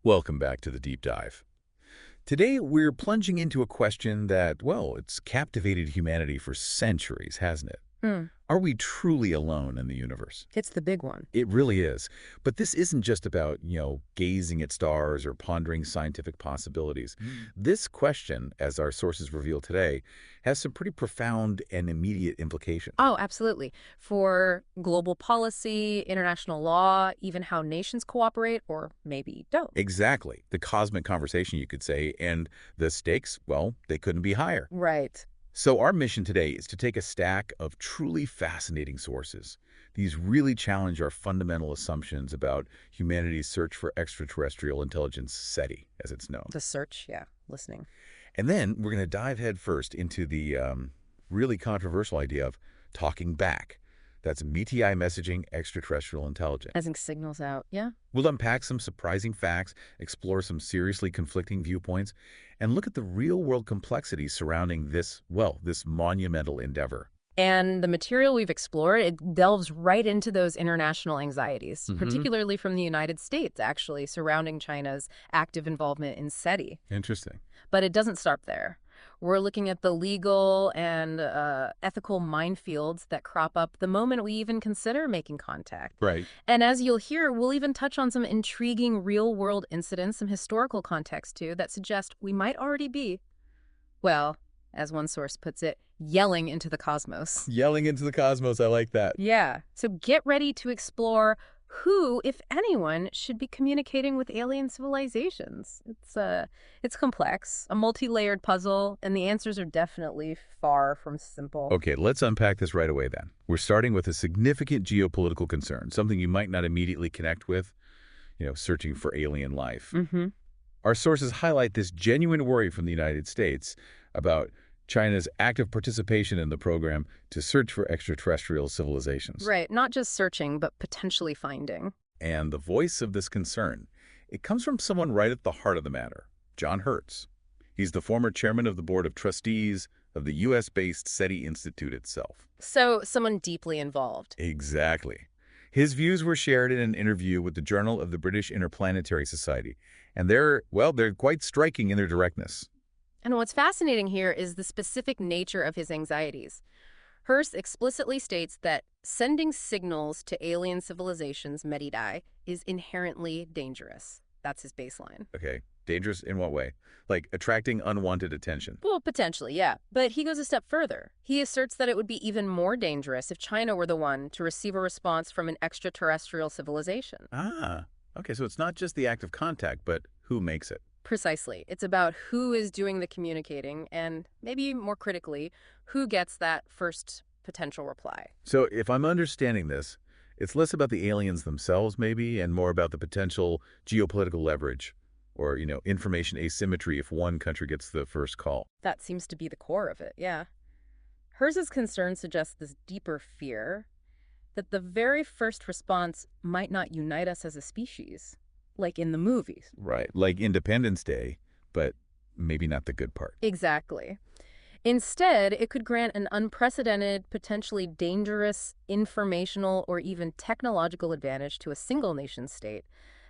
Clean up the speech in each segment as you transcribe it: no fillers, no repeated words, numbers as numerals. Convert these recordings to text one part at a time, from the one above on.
Welcome back to the Deep Dive. Today, we're plunging into a question that, well, it's captivated humanity for centuries, hasn't it? Hmm. Are we truly alone in the universe? It's the big one. It really is. But this isn't just about, gazing at stars or pondering scientific possibilities. This question, as our sources reveal today, has some pretty profound and immediate implications. Oh, absolutely. For global policy, international law, even how nations cooperate or maybe don't. Exactly. The cosmic conversation, you could say, and the stakes, well, they couldn't be higher. Right. So our mission today is to take a stack of truly fascinating sources. These really challenge our fundamental assumptions about humanity's search for extraterrestrial intelligence, SETI, as it's known. To search, yeah, listening. And then we're going to dive headfirst into the really controversial idea of talking back. That's MTI messaging extraterrestrial intelligence. As in signals out, yeah? We'll unpack some surprising facts, explore some seriously conflicting viewpoints, and look at the real-world complexities surrounding this, well, this monumental endeavor. And the material we've explored, it delves right into those international anxieties, Mm-hmm. particularly from the United States, actually, surrounding China's active involvement in SETI. Interesting. But it doesn't stop there. We're looking at the legal and ethical minefields that crop up the moment we even consider making contact. Right. And as you'll hear, we'll even touch on some intriguing real-world incidents, some historical context, too, that suggest we might already be, well, as one source puts it, yelling into the cosmos. Yelling into the cosmos, I like that. Yeah. So get ready to explore who, if anyone, should be communicating with alien civilizations. It's complex, a multi-layered puzzle, and the answers are definitely far from simple. Okay, let's unpack this right away then. We're starting with a significant geopolitical concern, something you might not immediately connect with, searching for alien life. Mm-hmm. Our sources highlight this genuine worry from the United States about China's active participation in the program to search for extraterrestrial civilizations. Right, not just searching, but potentially finding. And the voice of this concern, it comes from someone right at the heart of the matter, John Hertz. He's the former chairman of the board of trustees of the U.S.-based SETI Institute itself. So, someone deeply involved. Exactly. His views were shared in an interview with the Journal of the British Interplanetary Society, and they're quite striking in their directness. And what's fascinating here is the specific nature of his anxieties. Hearst explicitly states that sending signals to alien civilizations, Medidai, is inherently dangerous. That's his baseline. Okay, dangerous in what way? Like attracting unwanted attention. Well, potentially, yeah. But he goes a step further. He asserts that it would be even more dangerous if China were the one to receive a response from an extraterrestrial civilization. Ah, okay, so it's not just the act of contact, but who makes it. Precisely. It's about who is doing the communicating and, maybe more critically, who gets that first potential reply. So if I'm understanding this, it's less about the aliens themselves maybe, and more about the potential geopolitical leverage or, information asymmetry if one country gets the first call. That seems to be the core of it, yeah. Herz's concern suggests this deeper fear that the very first response might not unite us as a species, like in the movies. Right, like Independence Day, but maybe not the good part. Exactly. Instead, it could grant an unprecedented, potentially dangerous, informational, or even technological advantage to a single nation-state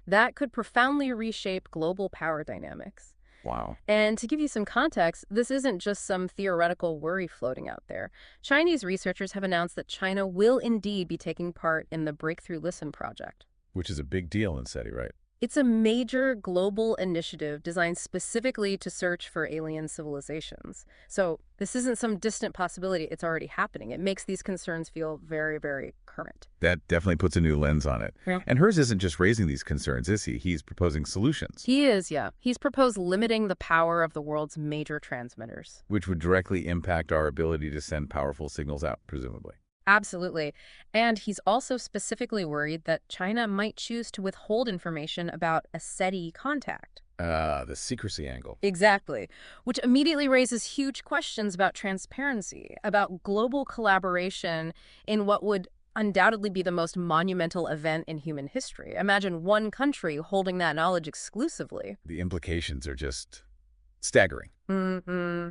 that could profoundly reshape global power dynamics. Wow. And to give you some context, this isn't just some theoretical worry floating out there. Chinese researchers have announced that China will indeed be taking part in the Breakthrough Listen project. Which is a big deal in SETI, right? It's a major global initiative designed specifically to search for alien civilizations. So this isn't some distant possibility. It's already happening. It makes these concerns feel very, very current. That definitely puts a new lens on it. Yeah. And hers isn't just raising these concerns, is he? He's proposing solutions. He is, yeah. He's proposed limiting the power of the world's major transmitters. Which would directly impact our ability to send powerful signals out, presumably. Absolutely. And he's also specifically worried that China might choose to withhold information about a SETI contact. The secrecy angle. Exactly. Which immediately raises huge questions about transparency, about global collaboration in what would undoubtedly be the most monumental event in human history. Imagine one country holding that knowledge exclusively. The implications are just staggering. Mm-hmm.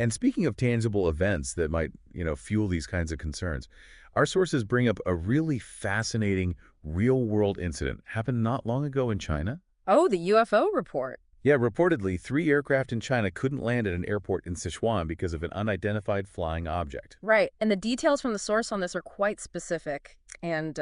And speaking of tangible events that might, fuel these kinds of concerns, our sources bring up a really fascinating real-world incident happened not long ago in China. Oh, the UFO report. Yeah, reportedly, 3 aircraft in China couldn't land at an airport in Sichuan because of an unidentified flying object. Right. And the details from the source on this are quite specific and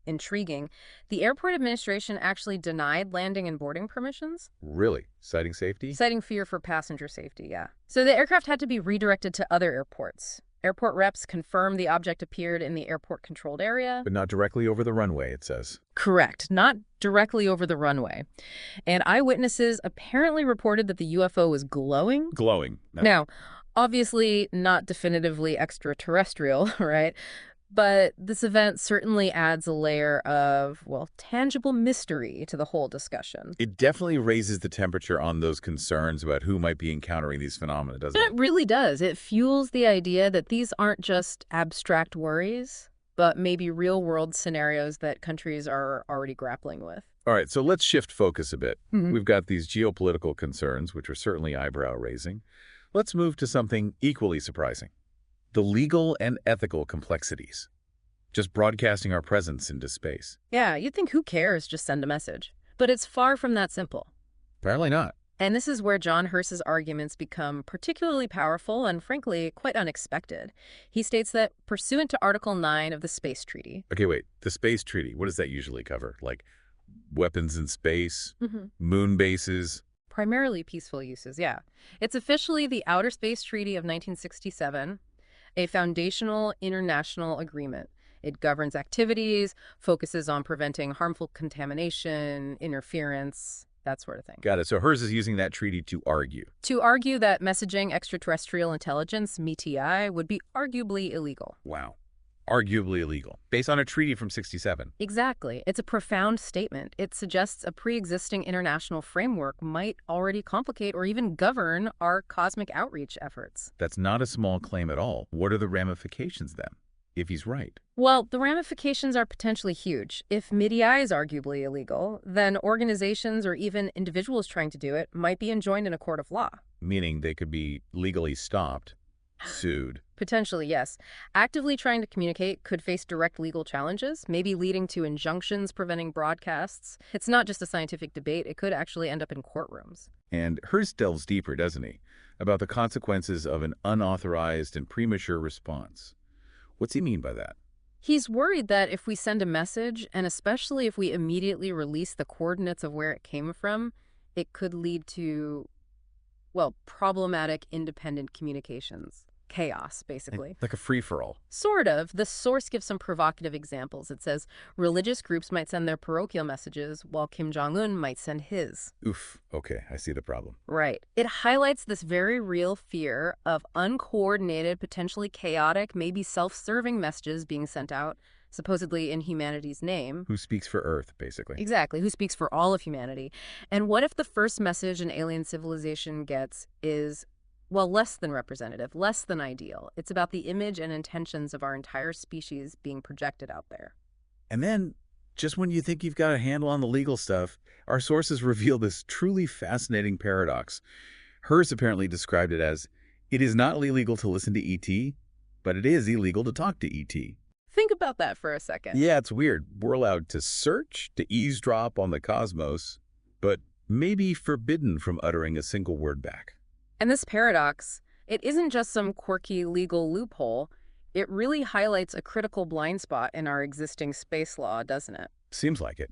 intriguing. The airport administration actually denied landing and boarding permissions, Really? Citing safety? citing fear for passenger safety, yeah. So the aircraft had to be redirected to other airports. Airport reps confirmed the object appeared in the airport controlled area. But not directly over the runway, it says. Correct, not directly over the runway. And eyewitnesses apparently reported that the UFO was glowing. Glowing. Now, obviously not definitively extraterrestrial, right? But this event certainly adds a layer of, well, tangible mystery to the whole discussion. It definitely raises the temperature on those concerns about who might be encountering these phenomena, doesn't It it? really does. It fuels the idea that these aren't just abstract worries, but maybe real-world scenarios that countries are already grappling with. All right, so let's shift focus a bit. Mhm. We've got these geopolitical concerns, which are certainly eyebrow-raising. Let's move to something equally surprising. The legal and ethical complexities. Just broadcasting our presence into space. Yeah, you'd think who cares, just send a message. But it's far from that simple. Apparently not. And this is where John Hirsch's arguments become particularly powerful and, frankly, quite unexpected. He states that, pursuant to Article 9 of the Space Treaty, Okay, wait. The space treaty, what does that usually cover? Like weapons in space, moon bases? primarily peaceful uses, yeah. It's officially the Outer Space Treaty of 1967, a foundational international agreement. It governs activities, focuses on preventing harmful contamination, interference, that sort of thing. Got it. So hers is using that treaty to argue. To argue that messaging extraterrestrial intelligence, METI, would be arguably illegal. Wow. Arguably illegal. Based on a treaty from 67. Exactly. It's a profound statement. It suggests a pre-existing international framework might already complicate or even govern our cosmic outreach efforts. That's not a small claim at all. What are the ramifications then, if he's right? Well, the ramifications are potentially huge. If MIDI is arguably illegal, then organizations or even individuals trying to do it might be enjoined in a court of law. Meaning they could be legally stopped, sued. Potentially, yes. Actively trying to communicate could face direct legal challenges, maybe leading to injunctions preventing broadcasts. It's not just a scientific debate, it could actually end up in courtrooms. And hers delves deeper, doesn't he? About the consequences of an unauthorized and premature response. What's he mean by that? He's worried that if we send a message, and especially if we immediately release the coordinates of where it came from, it could lead to, well, problematic independent communications. Chaos, basically. Like a free-for-all. Sort of. The source gives some provocative examples. It says religious groups might send their parochial messages, while Kim Jong-un might send his. Oof. Okay, I see the problem. Right. It highlights this very real fear of uncoordinated, potentially chaotic, maybe self-serving messages being sent out, supposedly in humanity's name. Who speaks for Earth, basically. Exactly. Who speaks for all of humanity. And what if the first message an alien civilization gets is, well, less than representative, less than ideal? It's about the image and intentions of our entire species being projected out there. And then, just when you think you've got a handle on the legal stuff, our sources reveal this truly fascinating paradox. Hers apparently described it as, it is not illegal to listen to ET, but it is illegal to talk to ET. Think about that for a second. Yeah, it's weird. We're allowed to search, to eavesdrop on the cosmos, but maybe forbidden from uttering a single word back. And this paradox, it isn't just some quirky legal loophole. It really highlights a critical blind spot in our existing space law, doesn't it? Seems like it.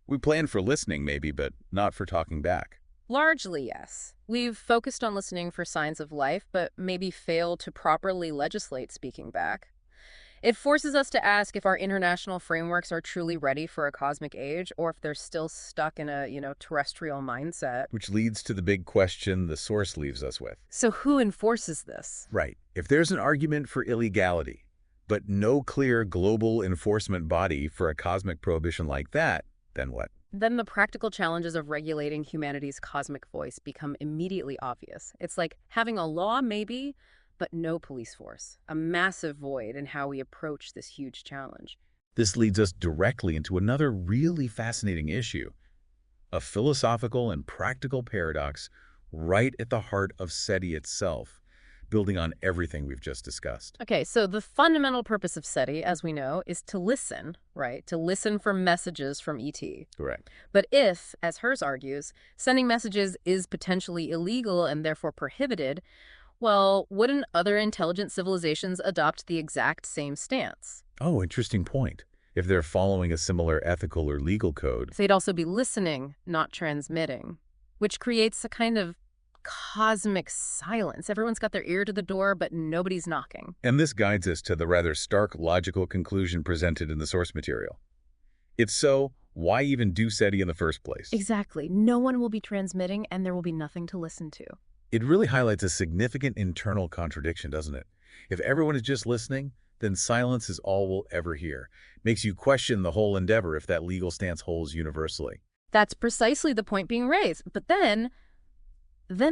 We plan for listening, maybe, but not for talking back. Largely, yes. We've focused on listening for signs of life, but maybe failed to properly legislate speaking back. It forces us to ask if our international frameworks are truly ready for a cosmic age, or if they're still stuck in a, terrestrial mindset. Which leads to the big question the source leaves us with. So who enforces this? Right. If there's an argument for illegality, but no clear global enforcement body for a cosmic prohibition like that, then what? Then the practical challenges of regulating humanity's cosmic voice become immediately obvious. It's like having a law, maybe, but no police force. A massive void in how we approach this huge challenge. This leads us directly into another really fascinating issue, a philosophical and practical paradox right at the heart of SETI itself. building on everything we've just discussed. Okay, so the fundamental purpose of SETI, as we know, is to listen, right? To listen for messages from ET. Correct. But if, as Hers argues, sending messages is potentially illegal and therefore prohibited, well, wouldn't other intelligent civilizations adopt the exact same stance? Oh, interesting point. If they're following a similar ethical or legal code. They'd also be listening, not transmitting, which creates a kind of cosmic silence. Everyone's got their ear to the door, but nobody's knocking. And this guides us to the rather stark logical conclusion presented in the source material. If so, why even do SETI in the first place? Exactly. No one will be transmitting, and there will be nothing to listen to. It really highlights a significant internal contradiction, doesn't it? If everyone is just listening, then silence is all we'll ever hear. Makes you question the whole endeavor if that legal stance holds universally. That's precisely the point being raised. But then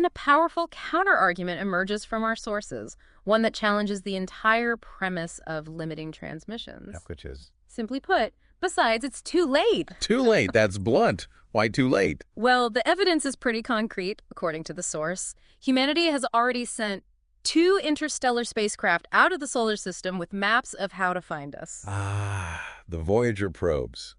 a powerful counter-argument emerges from our sources, one that challenges the entire premise of limiting transmissions. Which is? Simply put, besides, it's too late. Too late. That's blunt. Why too late? Well, the evidence is pretty concrete, according to the source. Humanity has already sent 2 interstellar spacecraft out of the solar system with maps of how to find us. Ah, the Voyager probes.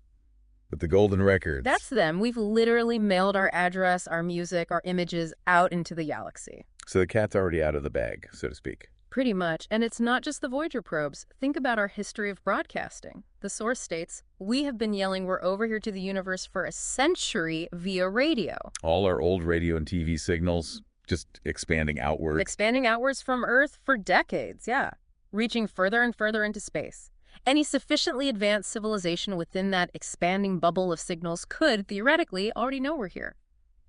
With the golden records. That's them. We've literally mailed our address, our music, our images out into the galaxy. So the cat's already out of the bag, so to speak. Pretty much. And it's not just the Voyager probes. Think about our history of broadcasting. The source states, we have been yelling we're over here to the universe for a century via radio. All our old radio and TV signals just expanding outward. Expanding outwards from Earth for decades, yeah. Reaching further and further into space. Any sufficiently advanced civilization within that expanding bubble of signals could, theoretically, already know we're here.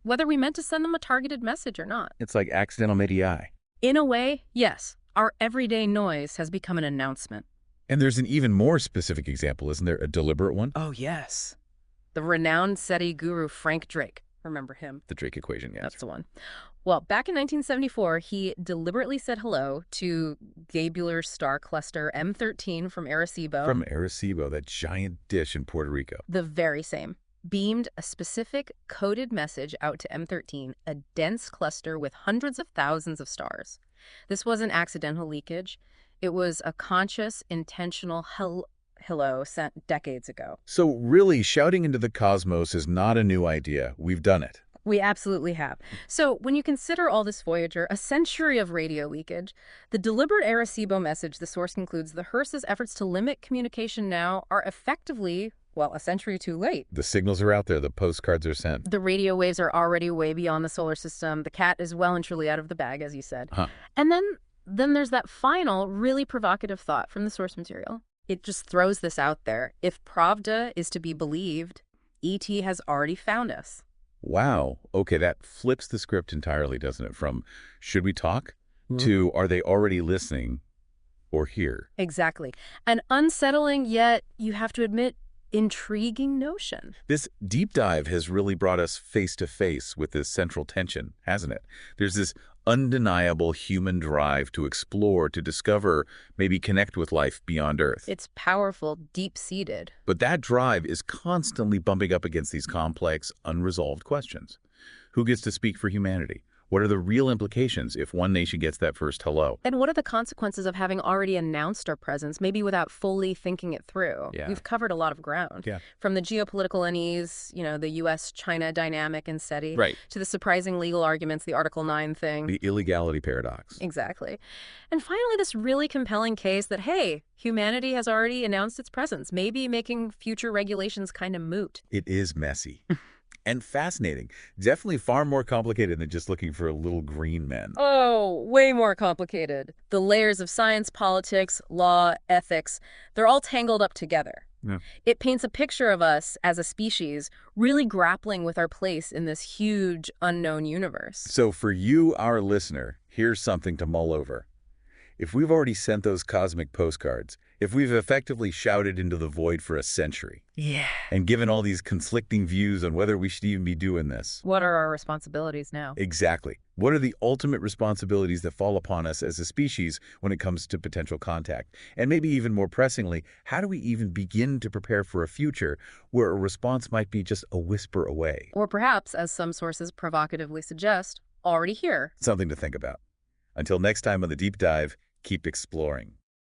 Whether we meant to send them a targeted message or not. It's like accidental midi. In a way, yes. Our everyday noise has become an announcement. And there's an even more specific example, isn't there? A deliberate one? Oh, yes. The renowned SETI guru Frank Drake. Remember him? The Drake equation, yes. That's the one. Well, back in 1974, he deliberately said hello to Gabular Star Cluster M13 from Arecibo. From Arecibo, that giant dish in Puerto Rico. The very same. Beamed a specific coded message out to M13, a dense cluster with hundreds of thousands of stars. This wasn't accidental leakage. It was a conscious, intentional hello sent decades ago. So really, shouting into the cosmos is not a new idea. We've done it. We absolutely have. So when you consider all this Voyager, a century of radio leakage, the deliberate Arecibo message, the source concludes, the Hearst's efforts to limit communication now are effectively, well, a century too late. The signals are out there. The postcards are sent. The radio waves are already way beyond the solar system. The cat is well and truly out of the bag, as you said. And then there's that final, really provocative thought from the source material. It just throws this out there. If Pravda is to be believed, ET has already found us. Wow. Okay, that flips the script entirely, doesn't it? From should we talk to are they already listening or here? Exactly. An unsettling, yet, you have to admit, intriguing notion. This deep dive has really brought us face to face with this central tension, hasn't it? There's this undeniable human drive to explore, to discover, maybe connect with life beyond Earth. It's powerful, deep-seated. But that drive is constantly bumping up against these complex, unresolved questions. Who gets to speak for humanity? What are the real implications if one nation gets that first hello? And what are the consequences of having already announced our presence, maybe without fully thinking it through? Yeah. We've covered a lot of ground. Yeah. From the geopolitical unease, the U.S.-China dynamic in SETI, Right. to the surprising legal arguments, the Article 9 thing. The illegality paradox. Exactly. And finally, this really compelling case that, hey, humanity has already announced its presence, maybe making future regulations kind of moot. It is messy. And fascinating. Definitely far more complicated than just looking for little green men. Oh, way more complicated. The layers of science, politics, law, ethics, they're all tangled up together. Yeah. It paints a picture of us as a species really grappling with our place in this huge, unknown universe. So for you, our listener, here's something to mull over. If we've already sent those cosmic postcards, if we've effectively shouted into the void for a century, and given all these conflicting views on whether we should even be doing this. What are our responsibilities now? Exactly. What are the ultimate responsibilities that fall upon us as a species when it comes to potential contact? And maybe even more pressingly, how do we even begin to prepare for a future where a response might be just a whisper away? Or perhaps, as some sources provocatively suggest, already here. Something to think about. Until next time on The Deep Dive, keep exploring.